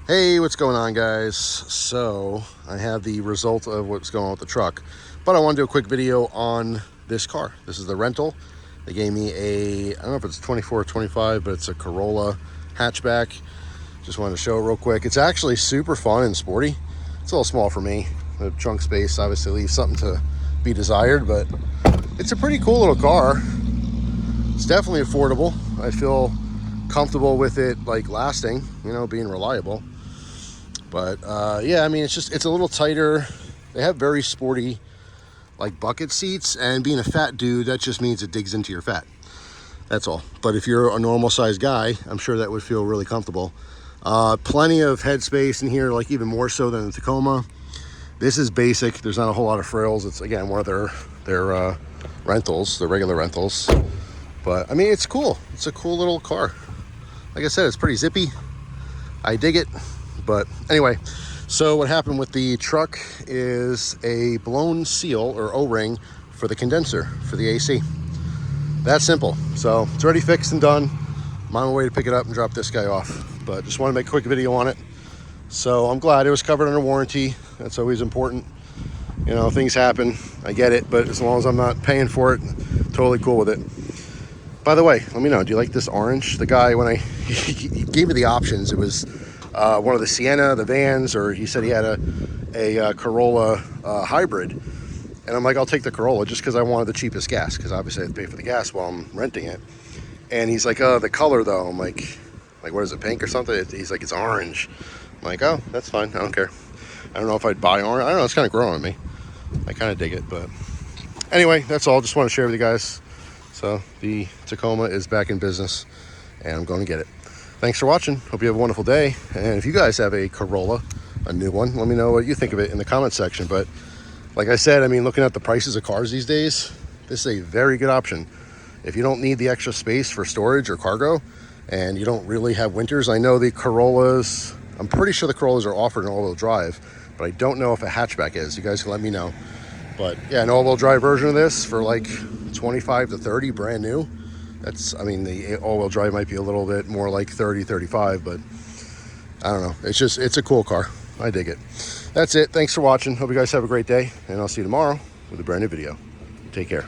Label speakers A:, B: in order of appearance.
A: Hey, what's going on, guys? So I have the result of what's going on with the truck, but I want to do a quick video on this car. This is the rental. They gave me I don't know if it's 24 or 25, but it's a Corolla hatchback. Just wanted to show it real quick. It's actually super fun and sporty. It's a little small for me. The trunk space obviously leaves something to be desired, but it's a pretty cool little car. It's definitely affordable. I feel comfortable with it, like lasting, you know, being reliable. But yeah, I mean, it's a little tighter. They have very sporty like bucket seats, and being a fat dude, that just means it digs into your fat. That's all. But if you're a normal sized guy, I'm sure that would feel really comfortable. Plenty of headspace in here, like even more so than the Tacoma. This is basic. There's not a whole lot of frills. It's again one of their rentals, the regular rentals. But I mean, it's cool. It's a cool little car. Like I said, it's pretty zippy. I dig it. But anyway, so what happened with the truck is a blown seal or O-ring for the condenser for the AC. That's simple. So it's already fixed and done. I'm on my way to pick it up and drop this guy off. But just want to make a quick video on it. So I'm glad it was covered under warranty. That's always important. You know, things happen. I get it. But as long as I'm not paying for it, totally cool with it. By the way, let me know. Do you like this orange? The guy, when he gave me the options, it was one of the Sienna, the vans, or he said he had a Corolla hybrid. And I'm like, I'll take the Corolla just because I wanted the cheapest gas, because obviously I have to pay for the gas while I'm renting it. And he's like, the color though. I'm like, what is it, pink or something? He's like, it's orange. I'm like, oh, that's fine. I don't care. I don't know if I'd buy orange. I don't know. It's kind of growing on me. I kind of dig it. But anyway, that's all. Just want to share with you guys. So the Tacoma is back in business, and I'm going to get it. Thanks for watching. Hope you have a wonderful day. And if you guys have a Corolla, a new one, let me know what you think of it in the comment section. But like I said, I mean, looking at the prices of cars these days, this is a very good option. If you don't need the extra space for storage or cargo, and you don't really have winters, I know the Corollas, I'm pretty sure the Corollas are offered an all-wheel drive, but I don't know if a hatchback is. You guys can let me know. But yeah, an all-wheel drive version of this for like 25 to 30, brand new. That's, I mean, the all-wheel drive might be a little bit more like 30, 35, but I don't know. It's a cool car. I dig it. That's it. Thanks for watching. Hope you guys have a great day, and I'll see you tomorrow with a brand new video. Take care.